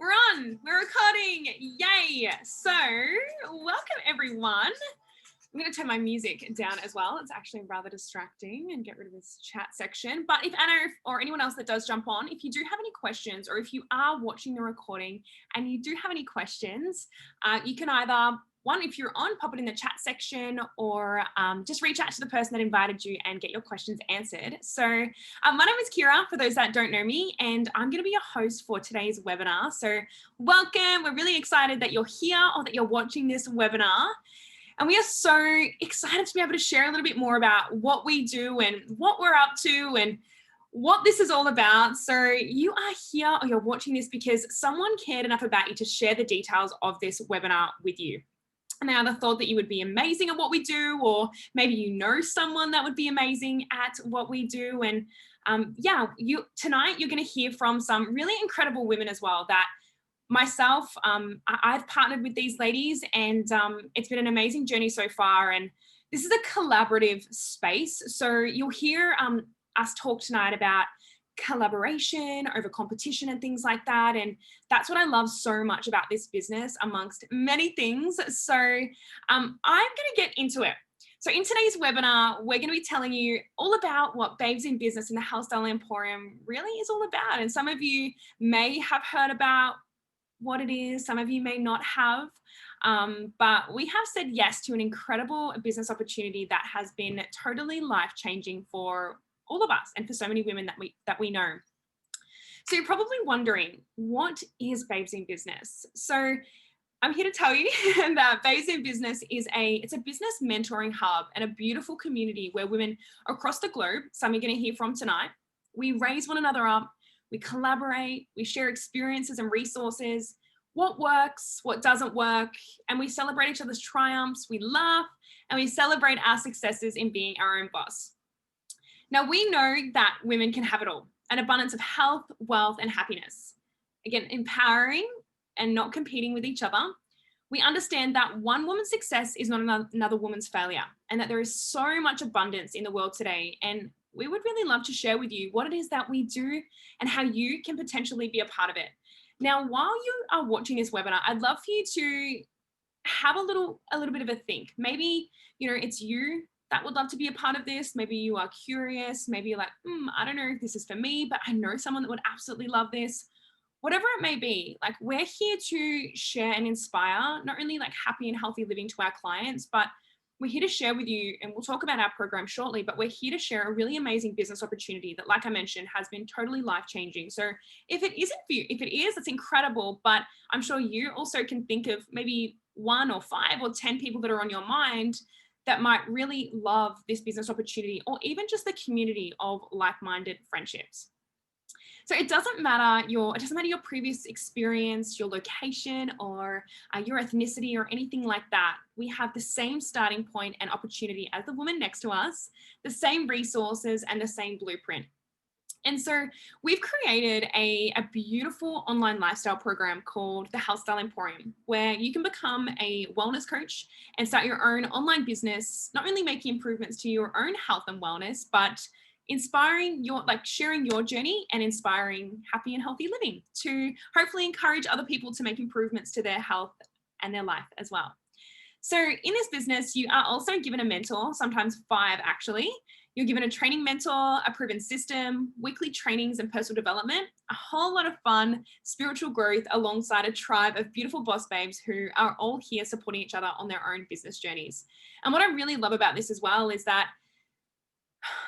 We're on, we're recording, yay. So welcome everyone. I'm going to turn my music down as well. It's actually rather distracting and get rid of this chat section. But if Anna or anyone else that does jump on, if you do have any questions or if you are watching the recording and you do have any questions, you can either, one, if you're on, pop it in the chat section or just reach out to the person that invited you and get your questions answered. So my name is Kira, for those that don't know me, and I'm going to be your host for today's webinar. So welcome. We're really excited that you're here or that you're watching this webinar. And we are so excited to be able to share a little bit more about what we do and what we're up to and what this is all about. So you are here or you're watching this because someone cared enough about you to share the details of this webinar with you. And they either thought that you would be amazing at what we do, or maybe you know someone that would be amazing at what we do. And tonight you're going to hear from some really incredible women as well that myself, I've partnered with these ladies, and it's been an amazing journey so far. And this is a collaborative space. So you'll hear us talk tonight about collaboration over competition and things like that. And that's what I love so much about this business, amongst many things. So I'm going to get into it. So in today's webinar, we're going to be telling you all about what Babes in Business and the Health Style Emporium really is all about. And some of you may have heard about what it is, some of you may not have, but we have said yes to an incredible business opportunity that has been totally life-changing for all of us and for so many women that we know. So you're probably wondering, what is Babes in Business? So I'm here to tell you that Babes in Business it's a business mentoring hub and a beautiful community where women across the globe, some you're going to hear from tonight, we raise one another up, we collaborate, we share experiences and resources, what works, what doesn't work, and we celebrate each other's triumphs, we laugh, and we celebrate our successes in being our own boss. Now, we know that women can have it all, an abundance of health, wealth, and happiness. Again, empowering and not competing with each other. We understand that one woman's success is not another woman's failure, and that there is so much abundance in the world today. And we would really love to share with you what it is that we do and how you can potentially be a part of it. Now, while you are watching this webinar, I'd love for you to have a little bit of a think. Maybe, it's you that would love to be a part of this. Maybe you are curious. Maybe you're like, I don't know if this is for me, but I know someone that would absolutely love this. Whatever it may be, like, we're here to share and inspire not only like happy and healthy living to our clients, but we're here to share with you, and we'll talk about our program shortly, but we're here to share a really amazing business opportunity that, like I mentioned, has been totally life-changing. So if it isn't for you, if it is, it's incredible, but I'm sure you also can think of maybe 1 or 5 or 10 people that are on your mind that might really love this business opportunity, or even just the community of like-minded friendships. So it doesn't matter your previous experience, your location, or your ethnicity or anything like that. We have the same starting point and opportunity as the woman next to us, the same resources and the same blueprint. And so we've created a beautiful online lifestyle program called the Health Style Emporium, where you can become a wellness coach and start your own online business, not only making improvements to your own health and wellness, but sharing your journey and inspiring happy and healthy living to hopefully encourage other people to make improvements to their health and their life as well. So in this business, you are also given a mentor, sometimes 5 actually. You're given a training mentor, a proven system, weekly trainings and personal development, a whole lot of fun, spiritual growth alongside a tribe of beautiful boss babes who are all here supporting each other on their own business journeys. And what I really love about this as well is that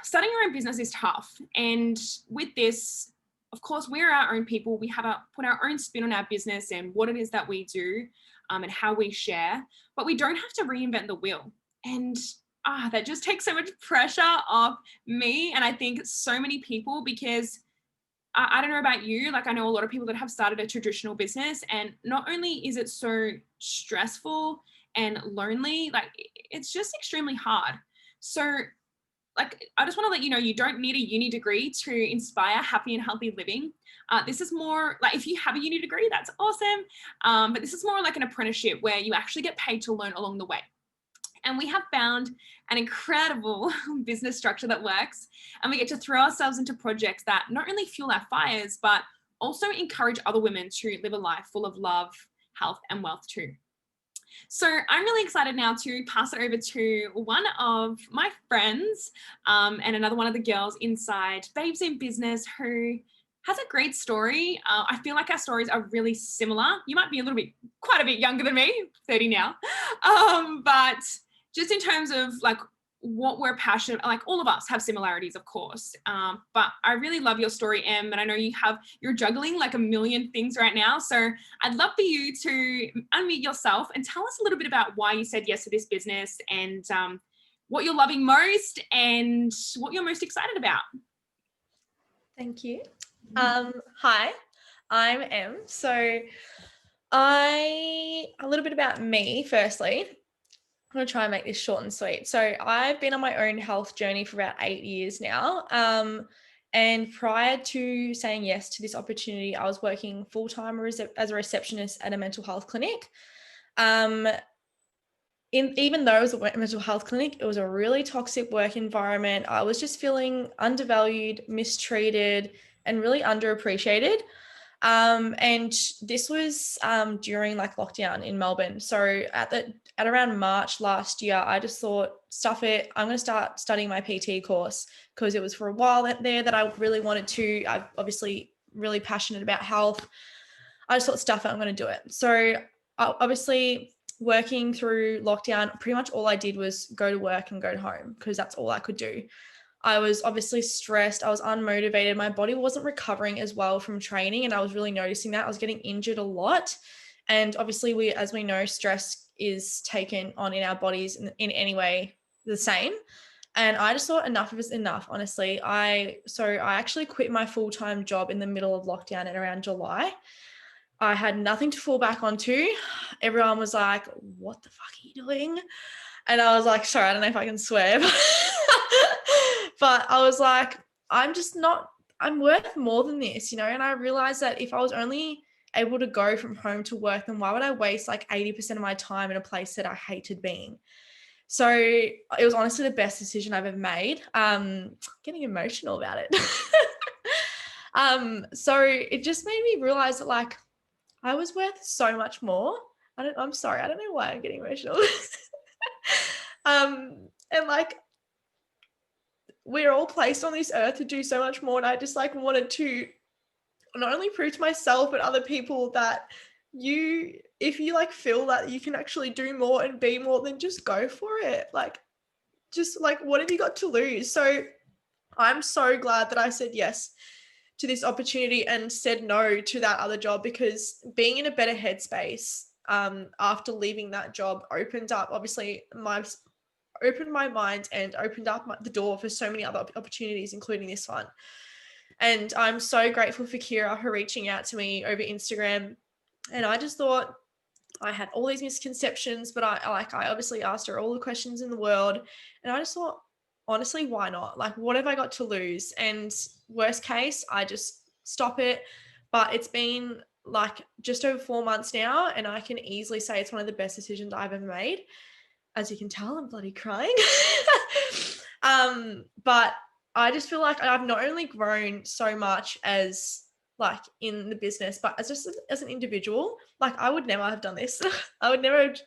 starting your own business is tough. And with this, of course, we're our own people. We have put our own spin on our business and what it is that we do and how we share, but we don't have to reinvent the wheel. And that just takes so much pressure off me. And I think so many people, because I don't know about you, like I know a lot of people that have started a traditional business, and not only is it so stressful and lonely, like it's just extremely hard. So like, I just want to let you know, you don't need a uni degree to inspire happy and healthy living. This is more like, if you have a uni degree, that's awesome. But this is more like an apprenticeship where you actually get paid to learn along the way. And we have found an incredible business structure that works. And we get to throw ourselves into projects that not only fuel our fires, but also encourage other women to live a life full of love, health, and wealth too. So I'm really excited now to pass it over to one of my friends and another one of the girls inside Babes in Business who has a great story. I feel like our stories are really similar. You might be quite a bit younger than me, 30 now. But just in terms of like what we're passionate, like all of us have similarities, of course. But I really love your story, Em, and I know you're juggling like a million things right now. So I'd love for you to unmute yourself and tell us a little bit about why you said yes to this business and what you're loving most and what you're most excited about. Thank you. Hi, I'm Em. So a little bit about me firstly. I'm going to try and make this short and sweet. So I've been on my own health journey for about 8 years now. And prior to saying yes to this opportunity, I was working full-time as a receptionist at a mental health clinic. Even though it was a mental health clinic, it was a really toxic work environment. I was just feeling undervalued, mistreated, and really underappreciated. And this was during like lockdown in Melbourne. So at around March last year, I just thought, stuff it, I'm going to start studying my PT course because it was for a while there that I really wanted to. I'm obviously really passionate about health. I just thought, stuff it, I'm going to do it. So obviously working through lockdown, pretty much all I did was go to work and go home because that's all I could do. I was obviously stressed. I was unmotivated. My body wasn't recovering as well from training. And I was really noticing that I was getting injured a lot. And obviously as we know, stress is taken on in our bodies in any way the same. And I just thought enough of is enough, honestly. I actually quit my full-time job in the middle of lockdown at around July. I had nothing to fall back onto. Everyone was like, what the fuck are you doing? And I was like, sorry, I don't know if I can swear. But I was like, I'm worth more than this, And I realized that if I was only able to go from home to work, then why would I waste like 80% of my time in a place that I hated being? So it was honestly the best decision I've ever made. Getting emotional about it. So it just made me realize that like I was worth so much more. I'm sorry, I don't know why I'm getting emotional. And like we're all placed on this earth to do so much more. And I just like wanted to not only prove to myself, but other people that if you like feel that you can actually do more and be more, then just go for it. Like, just like, what have you got to lose? So I'm so glad that I said yes to this opportunity and said no to that other job, because being in a better headspace after leaving that job opened my mind and opened up the door for so many other opportunities, including this one. And I'm so grateful for Kira for reaching out to me over Instagram. And I just thought, I had all these misconceptions, but I obviously asked her all the questions in the world. And I just thought, honestly, why not? Like, what have I got to lose? And worst case, I just stop it. But it's been like just over 4 months now, and I can easily say it's one of the best decisions I've ever made. As you can tell, I'm bloody crying. But I just feel like I've not only grown so much as like in the business, but as an individual. Like, I would never have done this. I would never have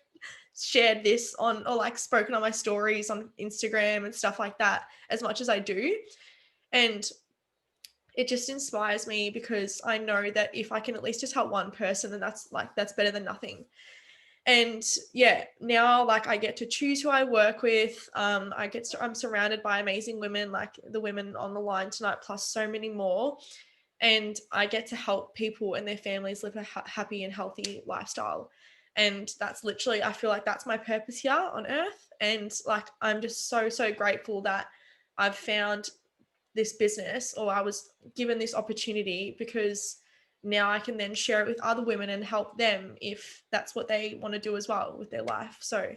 shared this or like spoken on my stories on Instagram and stuff like that as much as I do. And it just inspires me because I know that if I can at least just help one person, then that's better than nothing. And yeah, now like I get to choose who I work with. I'm surrounded by amazing women, like the women on the line tonight, plus so many more. And I get to help people and their families live a happy and healthy lifestyle. And that's literally, I feel like that's my purpose here on earth. And like, I'm just so, so grateful that I've found this business, or I was given this opportunity, because now I can then share it with other women and help them if that's what they want to do as well with their life. So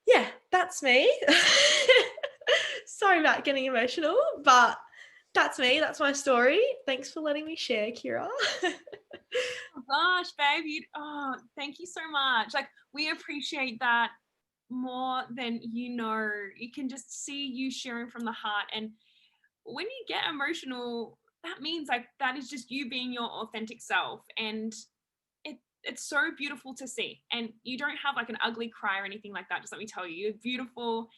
yeah, that's me. Sorry about getting emotional, but that's me. That's my story. Thanks for letting me share, Kira. Oh gosh, babe, thank you so much. Like, we appreciate that more than you know. You can just see you sharing from the heart. And when you get emotional, that means like that is just you being your authentic self, and it's so beautiful to see. And you don't have like an ugly cry or anything like that. Just let me tell you, you're beautiful.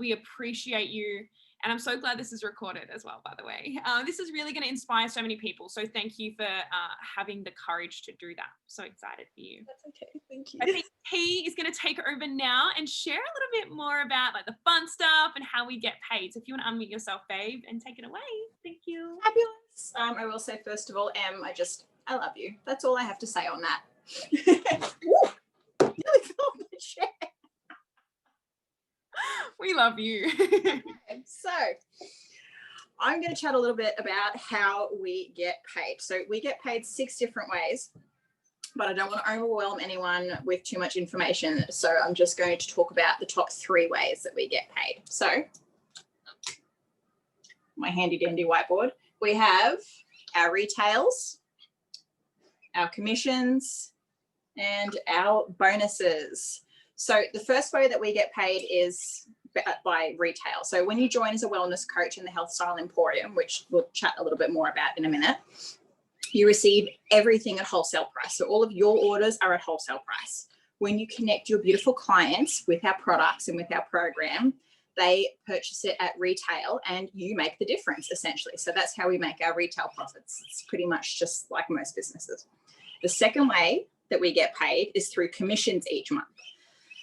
We appreciate you. And I'm so glad this is recorded as well, by the way. This is really going to inspire so many people. So thank you for having the courage to do that. So excited for you. That's okay. Thank you. I think P is going to take over now and share a little bit more about like the fun stuff and how we get paid. So if you want to unmute yourself, babe, and take it away. Thank you. Fabulous. I will say, first of all, Em, I love you. That's all I have to say on that. Ooh, nearly fell off the chair. We love you. So I'm going to chat a little bit about how we get paid. So we get paid 6 different ways, but I don't want to overwhelm anyone with too much information. So I'm just going to talk about the top 3 ways that we get paid. So my handy dandy whiteboard. We have our retails, our commissions, and our bonuses. So the first way that we get paid is by retail. So when you join as a wellness coach in the Health Style Emporium, which we'll chat a little bit more about in a minute, you receive everything at wholesale price. So all of your orders are at wholesale price. When you connect your beautiful clients with our products and with our program, they purchase it at retail and you make the difference essentially. So that's how we make our retail profits. It's pretty much just like most businesses. The second way that we get paid is through commissions each month.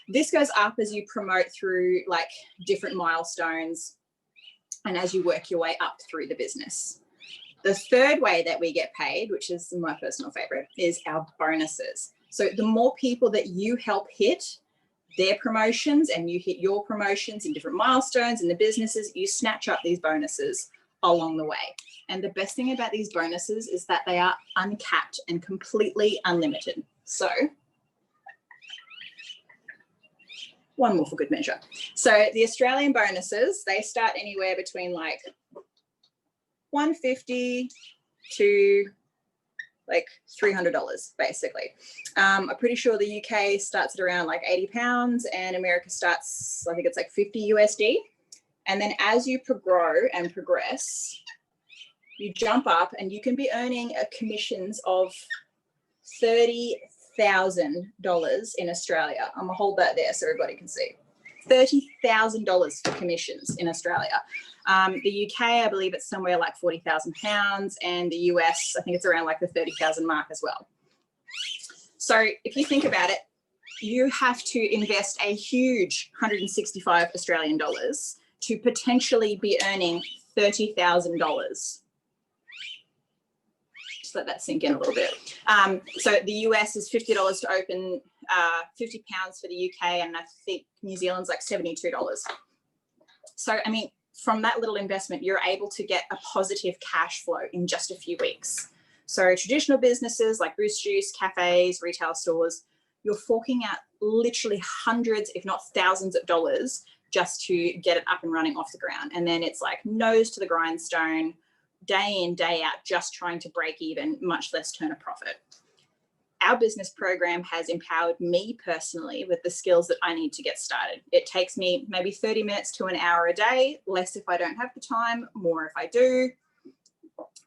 This goes up as you promote through like different milestones and as you work your way up through the business. The third way that we get paid, which is my personal favorite, is our bonuses. So the more people that you help hit their promotions and you hit your promotions in different milestones in the businesses, you snatch up these bonuses along the way. And the best thing about these bonuses is that they are uncapped and completely unlimited. So one more for good measure. So the Australian bonuses, they start anywhere between like $150 to like $300 basically. I'm pretty sure the UK starts at around like £80 and America starts, I think it's like 50 USD. And then as you grow and progress, you jump up and you can be earning commissions of $30,000 in Australia. I'm gonna hold that there so everybody can see. $30,000 for commissions in Australia. The UK, I believe it's somewhere like £40,000, and the US, I think it's around like the 30,000 mark as well. So if you think about it, you have to invest a huge 165 Australian dollars to potentially be earning $30,000. Just let that sink in a little bit. So the US is $50 to open, £50 for the UK, and I think New Zealand's like $72. So, I mean, from that little investment, you're able to get a positive cash flow in just a few weeks. So traditional businesses like Boost Juice, cafes, retail stores, you're forking out literally hundreds, if not thousands of dollars just to get it up and running off the ground. And then it's like nose to the grindstone, day in, day out, just trying to break even, much less turn a profit. Our business program has empowered me personally with the skills that I need to get started. It takes me maybe 30 minutes to an hour a day, less if I don't have the time, more if I do.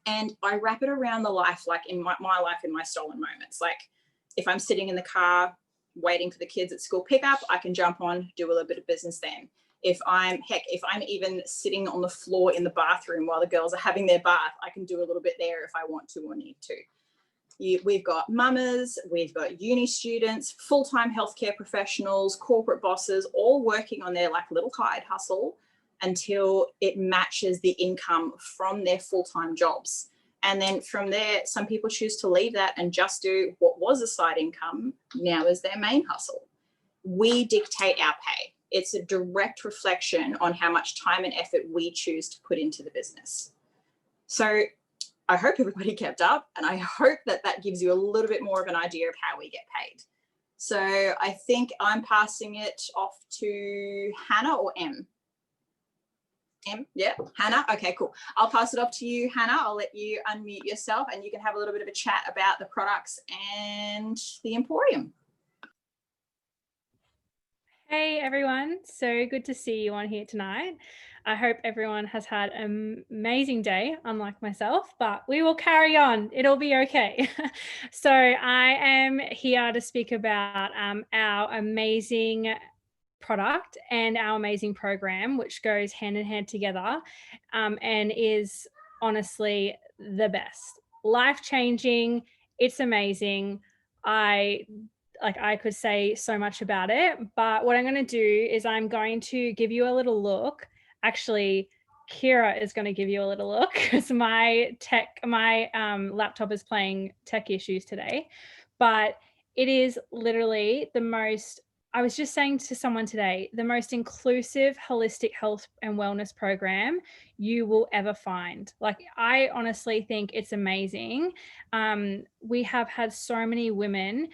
And I wrap it around the life, like in my life, in my stolen moments. Like if I'm sitting in the car waiting for the kids at school pickup, I can jump on, do a little bit of business then. If I'm even sitting on the floor in the bathroom while the girls are having their bath, I can do a little bit there if I want to or need to. We've got mamas, we've got uni students, full-time healthcare professionals, corporate bosses, all working on their like little side hustle until it matches the income from their full-time jobs. And then from there, some people choose to leave that and just do what was a side income now as their main hustle. We dictate our pay. It's a direct reflection on how much time and effort we choose to put into the business. So I hope everybody kept up, and I hope that that gives you a little bit more of an idea of how we get paid. So I think I'm passing it off to Hannah or Em. Em, yeah, Hannah. Okay, cool. I'll pass it off to you, Hannah. I'll let you unmute yourself and you can have a little bit of a chat about the products and the Emporium. Hey everyone, so good to see you on here tonight. I hope everyone has had an amazing day, unlike myself, but we will carry on. It'll be okay. So, I am here to speak about our amazing product and our amazing program, which goes hand in hand together and is honestly the best. Life changing, it's amazing. I could say so much about it, but what I'm going to do is I'm going to give you a little look. Actually, Kira is going to give you a little look because my laptop is playing tech issues today. But it is literally the most, I was just saying to someone today, the most inclusive holistic health and wellness program you will ever find. Like, I honestly think it's amazing. We have had so many women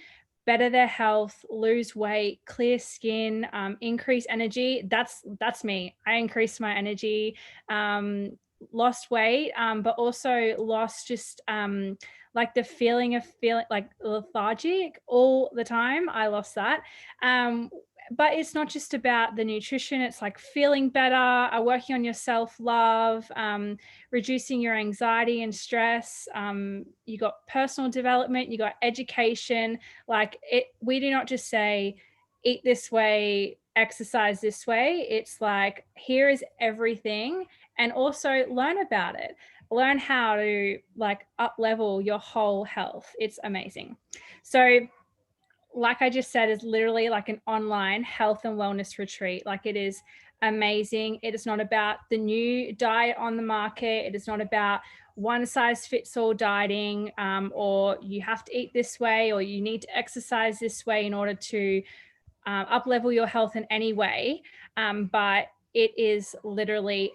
better their health, lose weight, clear skin, increase energy. That's me. I increased my energy, lost weight, but also lost just like the feeling of feeling like lethargic all the time. I lost that. But it's not just about the nutrition. It's like feeling better, working on your self-love, reducing your anxiety and stress. You got personal development, you got education. Like we do not just say eat this way, exercise this way. It's like here is everything, and also learn about it. Learn how to like up level your whole health. It's amazing. So like I just said, is literally like an online health and wellness retreat. Like it is amazing. It is not about the new diet on the market. It is not about one size fits all dieting, or you have to eat this way, or you need to exercise this way in order to up level your health in any way. But it is literally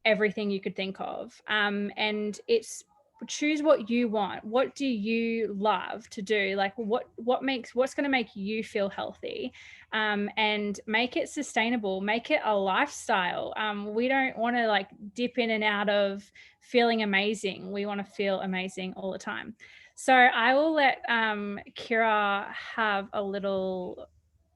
everything you could think of. And it's choose what you want. What do you love to do? Like what's going to make you feel healthy, and make it sustainable, make it a lifestyle. We don't want to like dip in and out of feeling amazing. We want to feel amazing all the time. So I will let Kira have a little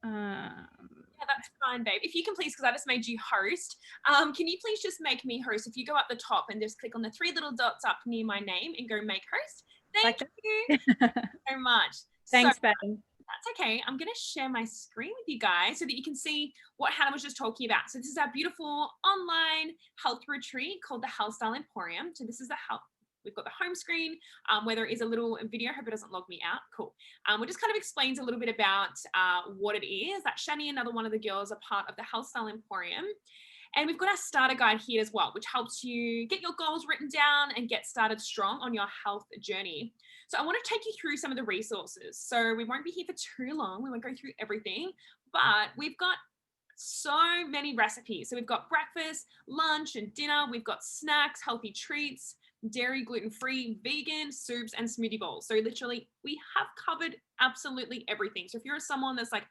Yeah, that's fine, babe. If you can please, because I just made you host, can you please just make me host? If you go up the top and just click on the three little dots up near my name and go make host. Thank you so much. Thanks, So, Ben. that's okay. I'm going to share my screen with you guys so that you can see what Hannah was just talking about. So this is our beautiful online health retreat called the Health Style Emporium. So this is the health. We've got the home screen where there is a little video. I hope it doesn't log me out. Cool. It just kind of explains a little bit about what it is. That Shani, another one of the girls, are part of the Health Style Emporium. And we've got our starter guide here as well, which helps you get your goals written down and get started strong on your health journey. So I want to take you through some of the resources. So we won't be here for too long. We won't go through everything, but we've got so many recipes. So we've got breakfast, lunch, and dinner. We've got snacks, healthy treats, dairy, gluten-free, vegan, soups, and smoothie bowls. So literally we have covered absolutely everything. So if you're someone that's like,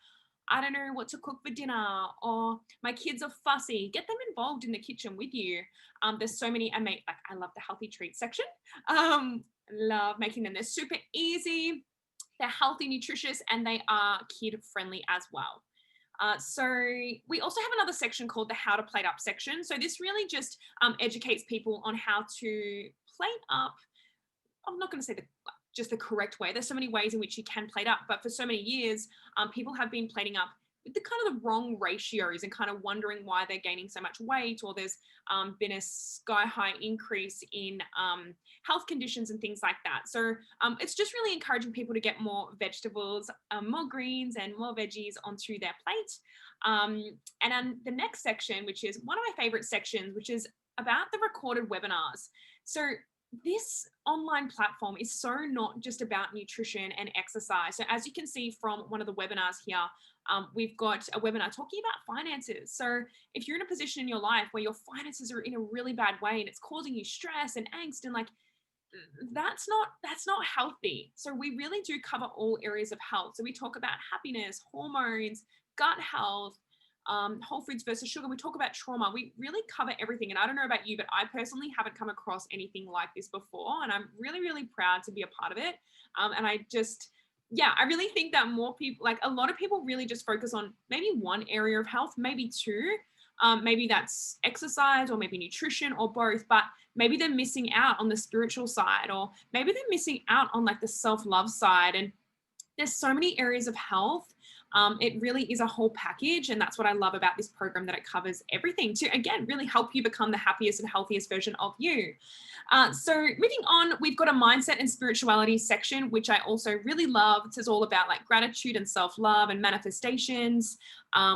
I don't know what to cook for dinner, or my kids are fussy, get them involved in the kitchen with you. There's so many, I love the healthy treats section. Love making them. They're super easy, they're healthy, nutritious, and they are kid friendly as well. So we also have another section called the How to Plate Up section. So this really just educates people on how to plate up. I'm not going to say just the correct way. There's so many ways in which you can plate up, but for so many years, people have been plating up with the kind of the wrong ratios and kind of wondering why they're gaining so much weight, or there's been a sky high increase in health conditions and things like that. So it's just really encouraging people to get more vegetables, more greens and more veggies onto their plate. And then the next section, which is one of my favorite sections, which is about the recorded webinars. So this online platform is so not just about nutrition and exercise. So as you can see from one of the webinars here, we've got a webinar talking about finances. So if you're in a position in your life where your finances are in a really bad way and it's causing you stress and angst, and like that's not healthy. So we really do cover all areas of health. So we talk about happiness, hormones, gut health, whole foods versus sugar. We talk about trauma. We really cover everything. And I don't know about you, but I personally haven't come across anything like this before. And I'm really, really proud to be a part of it. And I just yeah, I really think that more people, like a lot of people really just focus on maybe one area of health, maybe two. Maybe that's exercise or maybe nutrition or both, but maybe they're missing out on the spiritual side, or maybe they're missing out on like the self-love side. And there's so many areas of health. It really is a whole package. And that's what I love about this program, that it covers everything to, again, really help you become the happiest and healthiest version of you. So moving on, we've got a mindset and spirituality section, which I also really love. It's all about like gratitude and self-love and manifestations.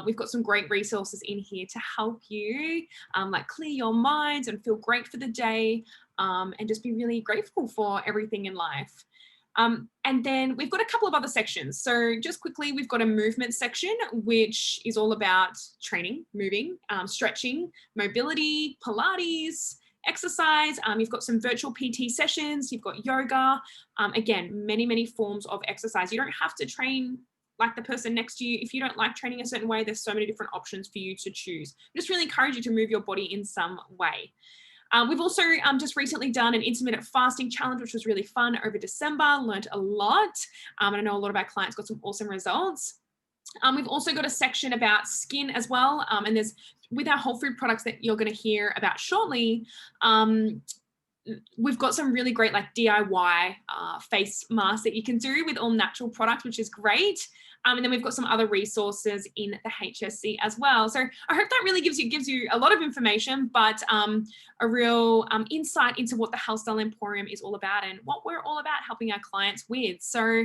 We've got some great resources in here to help you like clear your mind and feel great for the day, and just be really grateful for everything in life. And then we've got a couple of other sections. So just quickly, we've got a movement section, which is all about training, moving, stretching, mobility, Pilates, exercise. You've got some virtual PT sessions, you've got yoga. Again, many forms of exercise. You don't have to train like the person next to you. If you don't like training a certain way, there's so many different options for you to choose. I just really encourage you to move your body in some way. We've also just recently done an intermittent fasting challenge, which was really fun over December, learned a lot. And I know a lot of our clients got some awesome results. We've also got a section about skin as well. And there's, with our whole food products that you're going to hear about shortly, we've got some really great like DIY face masks that you can do with all natural products, which is great. And then we've got some other resources in the HSC as well. So I hope that really gives you a lot of information, but a real insight into what the Health Style Emporium is all about and what we're all about helping our clients with. So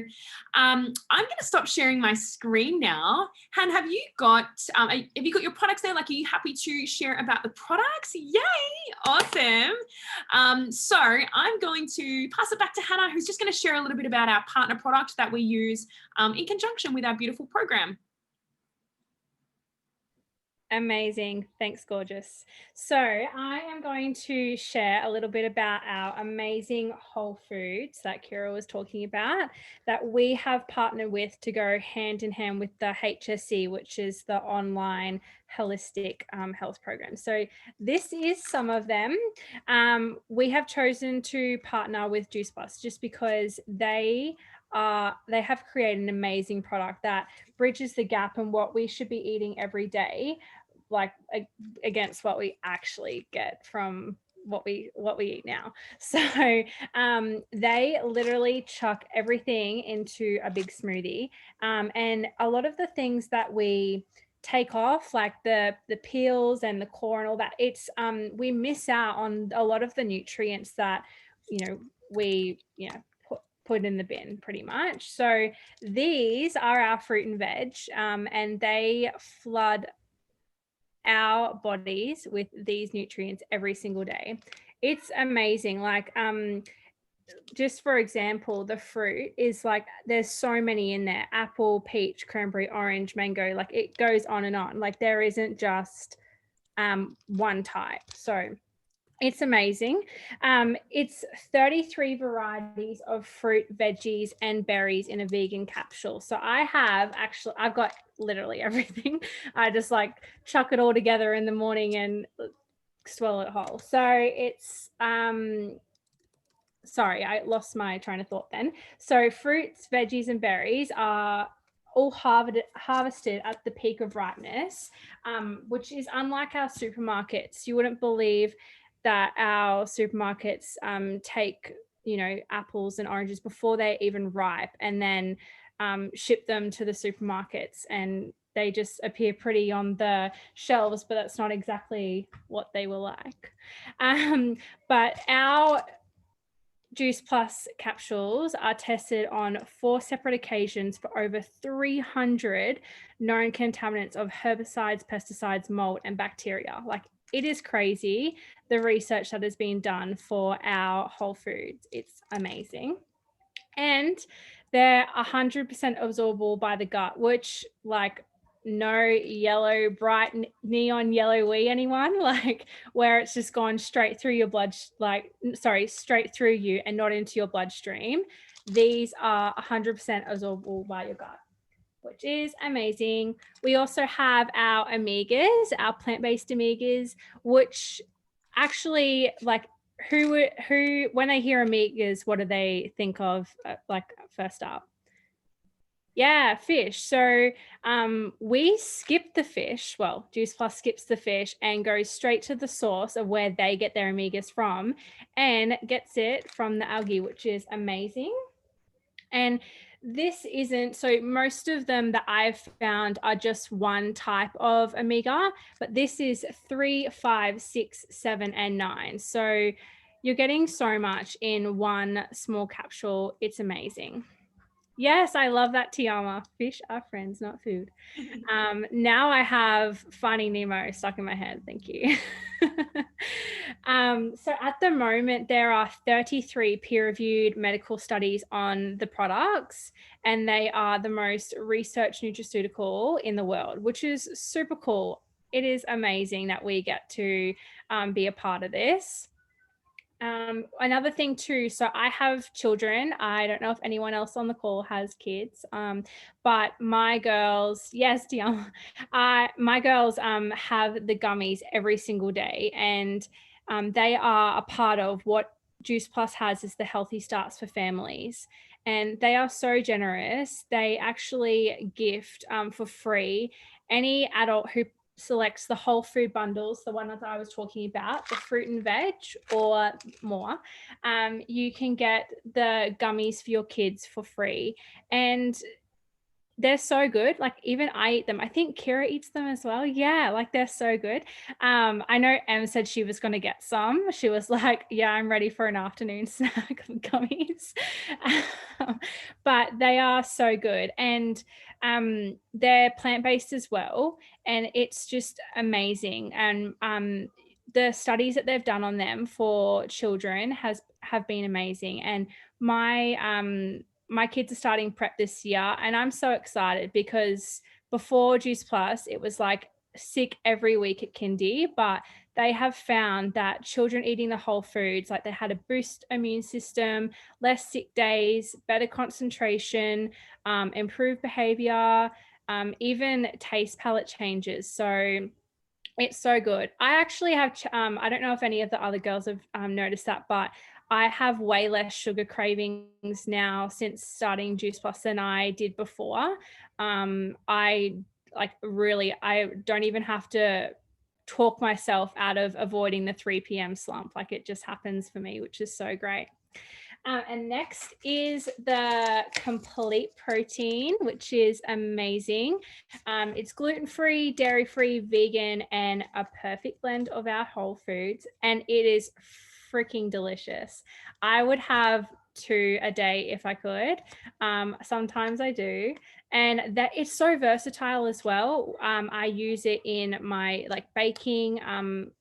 I'm going to stop sharing my screen now. Han, have you got your products there? Like, are you happy to share about the products? Yay! Awesome. So I'm going to pass it back to Hannah, who's just going to share a little bit about our partner product that we use in conjunction with our beautiful program. Amazing. Thanks, gorgeous. So I am going to share a little bit about our amazing whole foods that Kira was talking about, that we have partnered with to go hand in hand with the HSC, which is the online holistic health program. So this is some of them. We have chosen to partner with Juice Plus just because they have created an amazing product that bridges the gap in what we should be eating every day, like against what we actually get from what we eat now. So they literally chuck everything into a big smoothie, and a lot of the things that we take off, like the peels and the core and all that, it's we miss out on a lot of the nutrients that we put in the bin pretty much. So these are our fruit and veg, and they flood our bodies with these nutrients every single day. It's amazing. Like just for example, the fruit is like, there's so many in there: apple, peach, cranberry, orange, mango. Like it goes on and on. Like there isn't just one type. So it's amazing. It's 33 varieties of fruit, veggies, and berries in a vegan capsule. So I've got literally everything. I just like chuck it all together in the morning and swallow it whole. So it's, sorry, I lost my train of thought then. So fruits, veggies, and berries are all harvested at the peak of ripeness, which is unlike our supermarkets. You wouldn't believe that our supermarkets take apples and oranges before they're even ripe, and then ship them to the supermarkets, and they just appear pretty on the shelves, but that's not exactly what they were like. But our Juice Plus capsules are tested on 4 separate occasions for over 300 known contaminants of herbicides, pesticides, mold, and bacteria. Like, it is crazy, the research that has been done for our whole foods. It's amazing. And they're 100% absorbable by the gut, which, like, no yellow, bright neon yellow wee, anyone, like where it's just gone straight through your straight through you and not into your bloodstream. These are 100% absorbable by your gut, which is amazing. We also have our omegas, our plant-based omegas, which actually, like, who when they hear omegas, what do they think of, like, first up? Yeah, fish. So we skip the fish. Well, Juice Plus skips the fish and goes straight to the source of where they get their omegas from and gets it from the algae, which is amazing. And this isn't, so most of them that I've found are just one type of omega, but this is 3, 5, 6, 7, and 9. So you're getting so much in one small capsule. It's amazing. Yes, I love that, Tiama. Fish are friends, not food. Now I have Finding Nemo stuck in my head. Thank you. So at the moment, there are 33 peer-reviewed medical studies on the products, and they are the most researched nutraceutical in the world, which is super cool. It is amazing that we get to be a part of this. Another thing too, so I have children. I don't know if anyone else on the call has kids, but my girls, yes, Dion, my girls have the gummies every single day, and they are a part of what Juice Plus has is the Healthy Starts for Families. And they are so generous. They actually gift for free any adult who selects the whole food bundles, the one that I was talking about, the fruit and veg or more, you can get the gummies for your kids for free. And they're so good. Like even I eat them. I think Kira eats them as well. Yeah, like they're so good. I know Em said she was going to get some. She was like, yeah, I'm ready for an afternoon snack of gummies. But they are so good. And they're plant-based as well. And it's just amazing. And the studies that they've done on them for children have been amazing. And my kids are starting prep this year, and I'm so excited because before Juice Plus, it was like sick every week at kindy, but they have found that children eating the whole foods, like they had a boost immune system, less sick days, better concentration, improved behavior, even taste palette changes. So it's so good. I actually have, I don't know if any of the other girls have noticed that, but I have way less sugar cravings now since starting Juice Plus than I did before. I don't even have to talk myself out of avoiding the 3 p.m. slump. Like it just happens for me, which is so great. And next is the complete protein, which is amazing. It's gluten-free, dairy-free, vegan, and a perfect blend of our whole foods. And it is freaking delicious. I would have 2 a day if I could. Sometimes I do. And that it's so versatile as well. I use it in my like baking.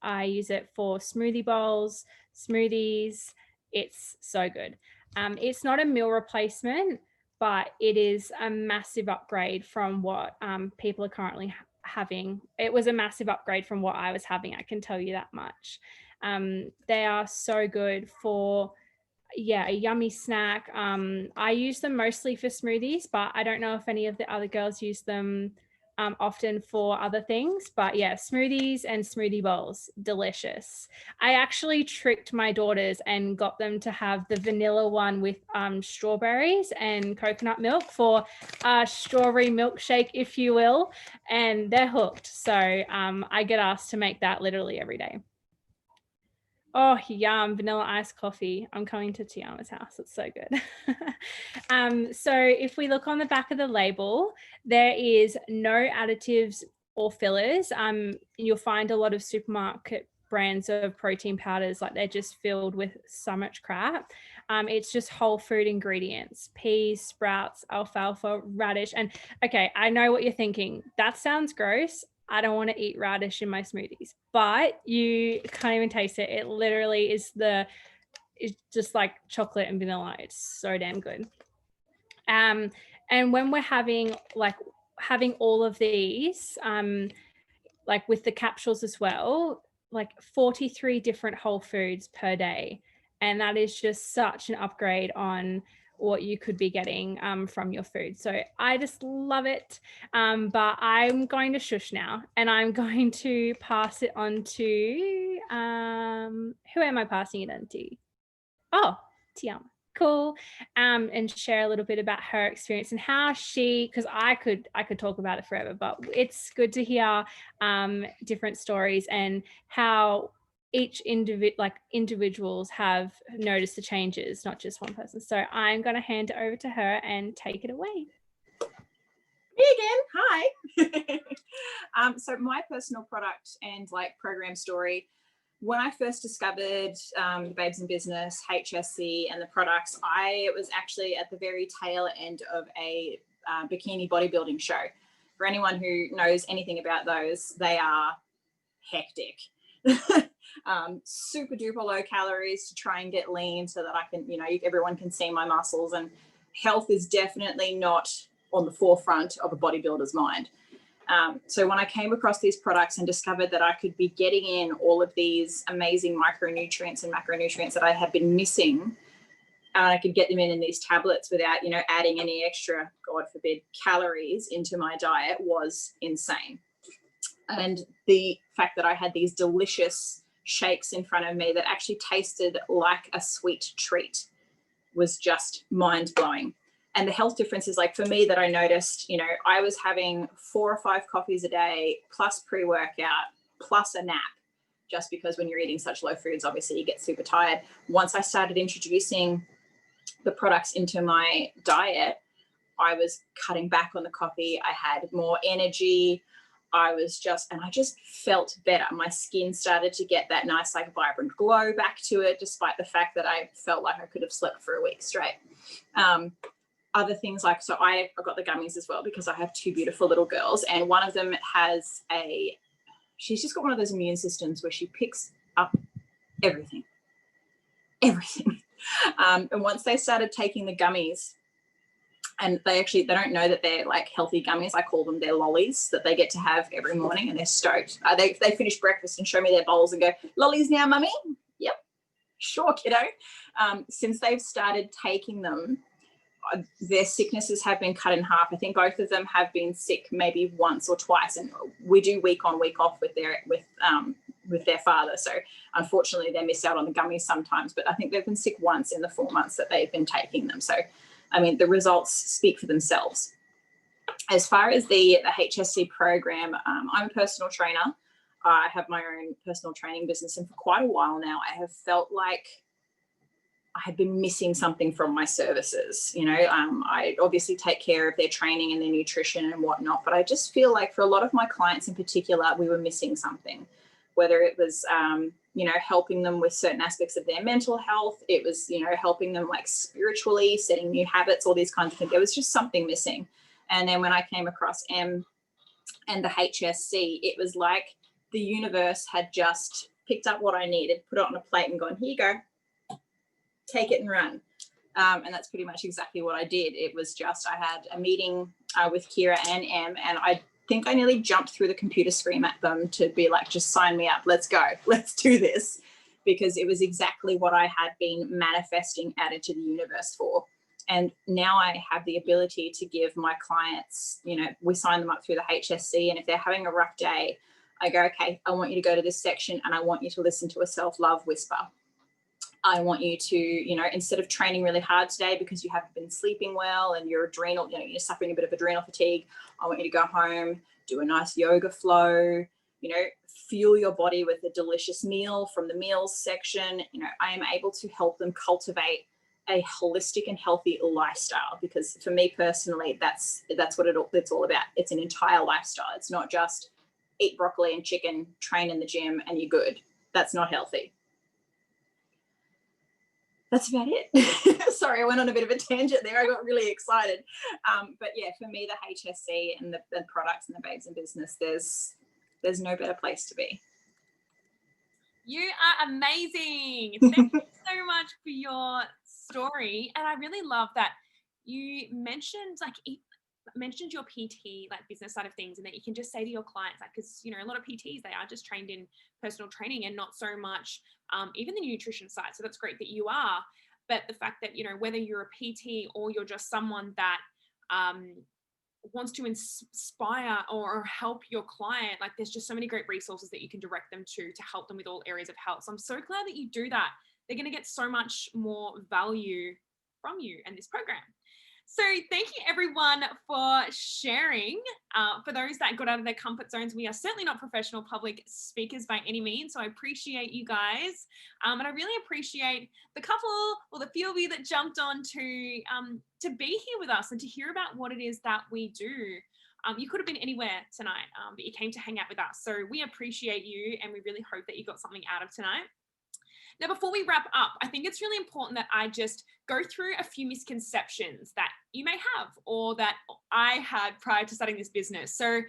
I use it for smoothie bowls, smoothies. It's so good. It's not a meal replacement, but it is a massive upgrade from what people are currently having. It was a massive upgrade from what I was having, I can tell you that much. They are so good for, yeah, a yummy snack. I use them mostly for smoothies, but I don't know if any of the other girls use them often for other things, but yeah, smoothies and smoothie bowls, delicious. I actually tricked my daughters and got them to have the vanilla one with strawberries and coconut milk for a strawberry milkshake, if you will, and they're hooked. So I get asked to make that literally every day. Oh, yum, vanilla iced coffee. I'm coming to Tiama's house. It's so good. So if we look on the back of the label, there is no additives or fillers. You'll find a lot of supermarket brands of protein powders, like they're just filled with so much crap. It's just whole food ingredients, peas, sprouts, alfalfa, radish. And okay, I know what you're thinking. That sounds gross. I don't want to eat radish in my smoothies, but you can't even taste it. It literally is it's just like chocolate and vanilla. It's so damn good. And when we're having all of these, like with the capsules as well, like 43 different whole foods per day. And that is just such an upgrade on what you could be getting from your food. So I just love it. But I'm going to shush now, and I'm going to pass it on to, who am I passing it on to? Oh, Tiama. Cool. And share a little bit about her experience and how she, because I could talk about it forever, but it's good to hear different stories and how each individuals have noticed the changes, not just one person. So I'm going to hand it over to her and take it away. Me again. Hi. So my personal product and like program story, when I first discovered the Babes in Business, HSC, and the products, I was actually at the very tail end of a bikini bodybuilding show. For anyone who knows anything about those, they are hectic. Super duper low calories to try and get lean so that I can, everyone can see my muscles, and health is definitely not on the forefront of a bodybuilder's mind. So when I came across these products and discovered that I could be getting in all of these amazing micronutrients and macronutrients that I had been missing, and I could get them in these tablets without, adding any extra, God forbid, calories into my diet, was insane. And the fact that I had these delicious shakes in front of me that actually tasted like a sweet treat was just mind-blowing. And the health differences, like for me, that I noticed, I was having 4 or 5 coffees a day, plus pre-workout, plus a nap, just because when you're eating such low foods, obviously you get super tired. Once I started introducing the products into my diet, I was cutting back on the coffee. I had more energy. I just felt better. My skin started to get that nice, like, vibrant glow back to it, despite the fact that I felt like I could have slept for a week straight. Other things like, so I got the gummies as well because I have 2 beautiful little girls, and one of them has she's just got one of those immune systems where she picks up everything. And once they started taking the gummies, and they don't know that they're like healthy gummies. I call them their lollies that they get to have every morning, and they're stoked. They finish breakfast and show me their bowls and go, "Lollies now, mummy?" Yep, sure, kiddo. Since they've started taking them, their sicknesses have been cut in half. I think both of them have been sick maybe once or twice, and we do week on, week off with their father. So unfortunately, they miss out on the gummies sometimes. But I think they've been sick once in the 4 months that they've been taking them. So, I mean, the results speak for themselves. As far as the HSC program, I'm a personal trainer. I have my own personal training business, and for quite a while now, I have felt like I had been missing something from my services. I obviously take care of their training and their nutrition and whatnot, but I just feel like for a lot of my clients in particular, we were missing something, whether it was, helping them with certain aspects of their mental health. It was, helping them like spiritually, setting new habits, all these kinds of things. There was just something missing. And then when I came across M and the HSC, it was like the universe had just picked up what I needed, put it on a plate and gone, "Here you go. Take it and run." And that's pretty much exactly what I did. It was just, I had a meeting with Kira and Em, and I think I nearly jumped through the computer screen at them to be like, "Just sign me up. Let's go. Let's do this." Because it was exactly what I had been manifesting out into the universe for. And now I have the ability to give my clients, we sign them up through the HSC, and if they're having a rough day, I go, "Okay, I want you to go to this section and I want you to listen to a self-love whisper. I want you to, instead of training really hard today because you haven't been sleeping well and you're you're suffering a bit of adrenal fatigue, I want you to go home, do a nice yoga flow, fuel your body with a delicious meal from the meals section." I am able to help them cultivate a holistic and healthy lifestyle, because for me personally, that's what it's all about. It's an entire lifestyle. It's not just eat broccoli and chicken, train in the gym, and you're good. That's not healthy. That's about it. Sorry, I went on a bit of a tangent there. I got really excited. But yeah, for me, the HSC and the products and the Babes in Business, there's no better place to be. You are amazing. Thank you so much for your story. And I really love that you mentioned your PT, like business side of things, and that you can just say to your clients, like, because a lot of PTs, they are just trained in personal training and not so much even the nutrition side. So that's great that you are, but the fact that whether you're a PT or you're just someone that wants to inspire or help your client, like, there's just so many great resources that you can direct them to help them with all areas of health. So I'm so glad that you do that. They're going to get so much more value from you and this program. So thank you everyone for sharing. For those that got out of their comfort zones, we are certainly not professional public speakers by any means. So I appreciate you guys. And I really appreciate the couple or the few of you that jumped on to be here with us and to hear about what it is that we do. You could have been anywhere tonight, but you came to hang out with us. So we appreciate you and we really hope that you got something out of tonight. Now, before we wrap up, I think it's really important that I just go through a few misconceptions that you may have or that I had prior to starting this business. So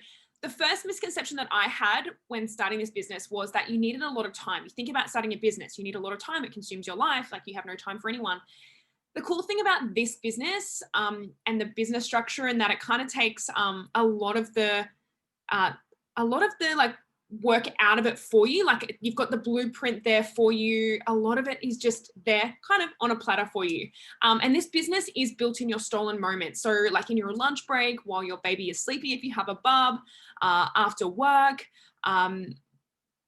the first misconception that I had when starting this business was that you needed a lot of time. You think about starting a business, you need a lot of time. It consumes your life. Like you have no time for anyone. The cool thing about this business and the business structure and that it kind of takes a lot of the like work out of it for you. Like you've got the blueprint there for you. A lot of it is just there kind of on a platter for you. And this business is built in your stolen moments. So like in your lunch break, while your baby is sleeping, if you have a bub, after work,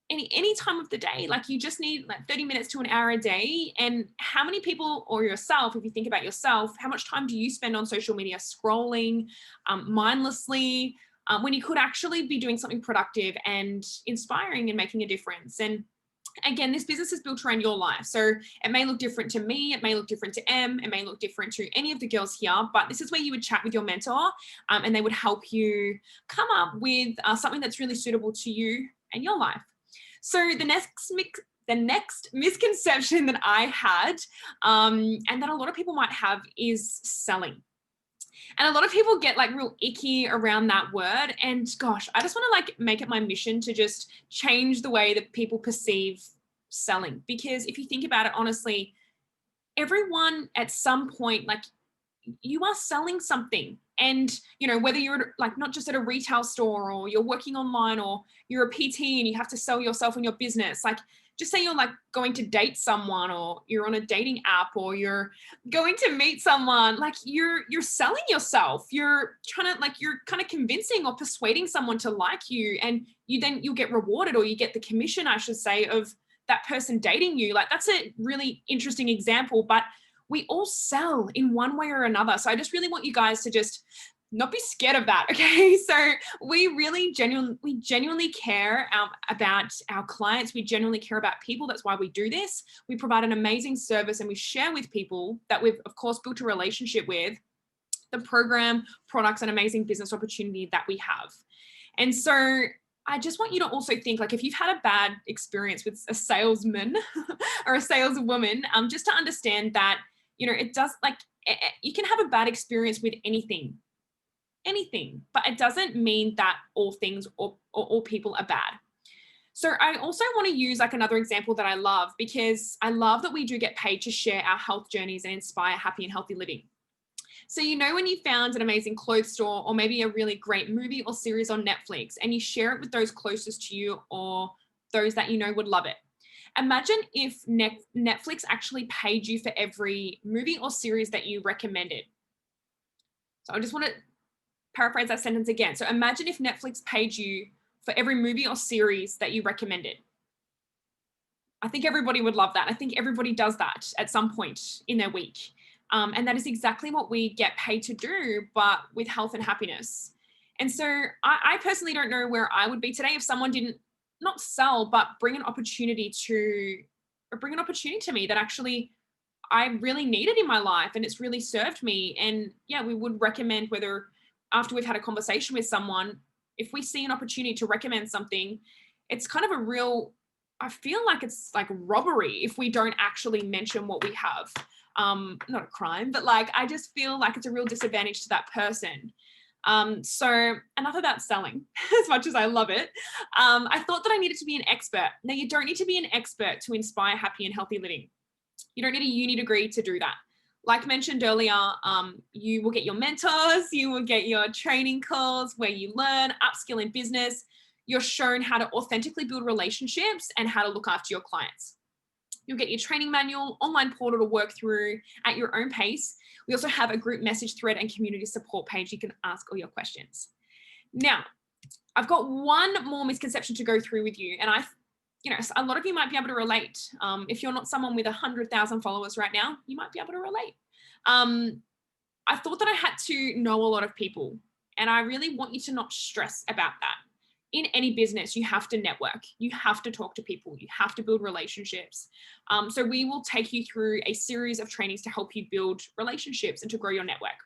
any time of the day, like you just need like 30 minutes to an hour a day. And how many people or yourself, if you think about yourself, how much time do you spend on social media scrolling mindlessly, when you could actually be doing something productive and inspiring and making a difference? And again, this business is built around your life. So it may look different to me, it may look different to Em, it may look different to any of the girls here, but this is where you would chat with your mentor and they would help you come up with something that's really suitable to you and your life. So the next misconception that I had and that a lot of people might have is selling. And a lot of people get like real icky around that word. And gosh, I just want to like make it my mission to just change the way that people perceive selling. Because if you think about it, honestly, everyone at some point, like you are selling something. And, you know, whether you're like not just at a retail store or you're working online or you're a PT and you have to sell yourself and your business, like just say you're like going to date someone or you're on a dating app or you're going to meet someone, like you're selling yourself. You're trying to like, you're kind of convincing or persuading someone to like you, and you'll get rewarded, or you get the commission, I should say, of that person dating you. Like that's a really interesting example, but we all sell in one way or another. So I just really want you guys to just not be scared of that, okay? So we really genuinely care about our clients. We genuinely care about people. That's why we do this. We provide an amazing service and we share with people that we've, of course, built a relationship with the program, products, and amazing business opportunity that we have. And so I just want you to also think, like, if you've had a bad experience with a salesman or a saleswoman, just to understand that, you know, it does, like, you can have a bad experience with anything, but it doesn't mean that all things or all people are bad. So I also want to use like another example that I love, because I love that we do get paid to share our health journeys and inspire happy and healthy living. So, you know, when you found an amazing clothes store or maybe a really great movie or series on Netflix and you share it with those closest to you or those that you know would love it. Imagine if Netflix actually paid you for every movie or series that you recommended. So I just want to paraphrase that sentence again. So imagine if Netflix paid you for every movie or series that you recommended. I think everybody would love that. I think everybody does that at some point in their week. And that is exactly what we get paid to do, but with health and happiness. And so I personally don't know where I would be today if someone didn't not sell, but bring an opportunity to me that actually I really needed in my life, and it's really served me. And yeah, we would recommend, whether after we've had a conversation with someone, if we see an opportunity to recommend something, it's kind of a real, I feel like it's like robbery if we don't actually mention what we have. Not a crime, but like, I just feel like it's a real disadvantage to that person. So enough about selling, as much as I love it. I thought that I needed to be an expert. Now, you don't need to be an expert to inspire happy and healthy living. You don't need a uni degree to do that. Like mentioned earlier, you will get your mentors, you will get your training calls where you learn, upskill in business. You're shown how to authentically build relationships and how to look after your clients. You'll get your training manual, online portal to work through at your own pace. We also have a group message thread and community support page. You can ask all your questions. Now, I've got one more misconception to go through with you. And a lot of you might be able to relate. If you're not someone with 100,000 followers right now, you might be able to relate. I thought that I had to know a lot of people, and I really want you to not stress about that. In any business, you have to network, you have to talk to people, you have to build relationships. So we will take you through a series of trainings to help you build relationships and to grow your network.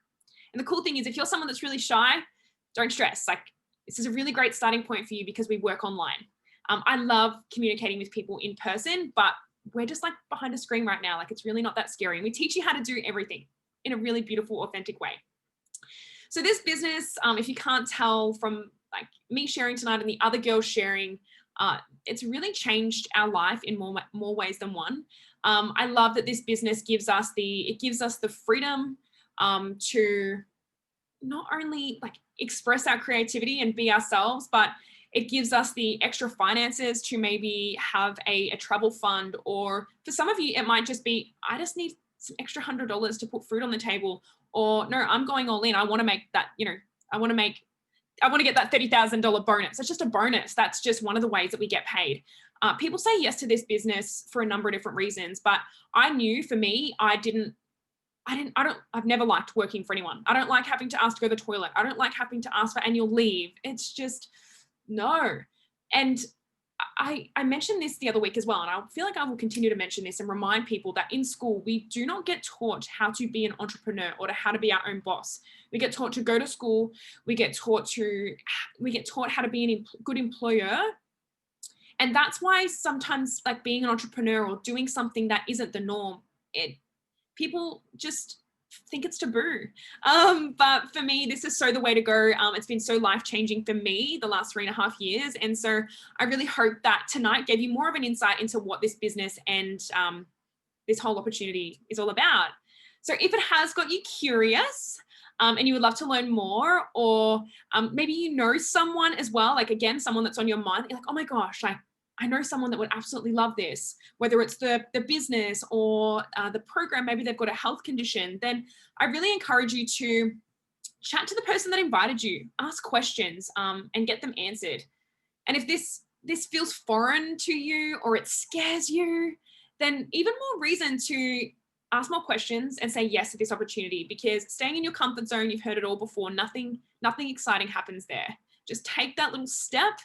And the cool thing is, if you're someone that's really shy, don't stress. Like, this is a really great starting point for you because we work online. I love communicating with people in person, but we're just like behind a screen right now. Like, it's really not that scary. And we teach you how to do everything in a really beautiful, authentic way. So this business, if you can't tell from like me sharing tonight and the other girls sharing, it's really changed our life in more ways than one. I love that this business gives us the freedom to not only like express our creativity and be ourselves, but it gives us the extra finances to maybe have a travel fund, or for some of you, it might just be, I just need some extra $100 to put food on the table, or no, I'm going all in. I want to make that, I want to get that $30,000 bonus. It's just a bonus. That's just one of the ways that we get paid. People say yes to this business for a number of different reasons, but I knew for me, I've never liked working for anyone. I don't like having to ask to go to the toilet. I don't like having to ask for annual leave. It's just, no. And I mentioned this the other week as well, and I feel like I will continue to mention this and remind people that in school, we do not get taught how to be an entrepreneur or to how to be our own boss. We get taught to go to school. We get taught how to be a good employer. And that's why sometimes like being an entrepreneur or doing something that isn't the norm, people just think it's taboo. But for me, this is so the way to go. It's been so life-changing for me the last 3.5 years. And so I really hope that tonight gave you more of an insight into what this business and this whole opportunity is all about. So if it has got you curious, and you would love to learn more, or maybe you know someone as well, like again, someone that's on your mind, you're like, oh my gosh, I know someone that would absolutely love this, whether it's the business or the program, maybe they've got a health condition, then I really encourage you to chat to the person that invited you, ask questions and get them answered. And if this feels foreign to you or it scares you, then even more reason to ask more questions and say yes to this opportunity, because staying in your comfort zone, you've heard it all before, nothing exciting happens there. Just take that little step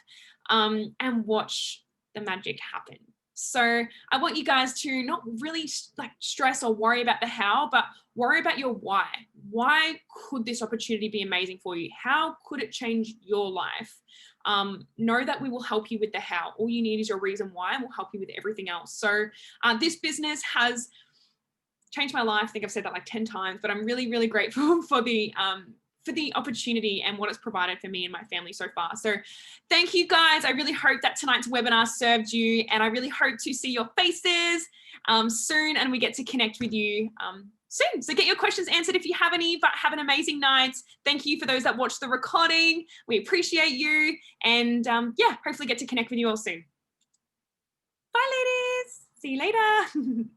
and watch the magic happen. So I want you guys to not really like stress or worry about the how, but worry about your why. Why could this opportunity be amazing for you? How could it change your life? Know that we will help you with the how. All you need is your reason why, and we'll help you with everything else. So this business has changed my life. I think I've said that like 10 times, but I'm really, really grateful for the opportunity and what it's provided for me and my family so far. So thank you guys. I really hope that tonight's webinar served you, and I really hope to see your faces soon, and we get to connect with you soon. So get your questions answered if you have any, but have an amazing night. Thank you for those that watched the recording. We appreciate you, and yeah, hopefully get to connect with you all soon. Bye ladies, see you later.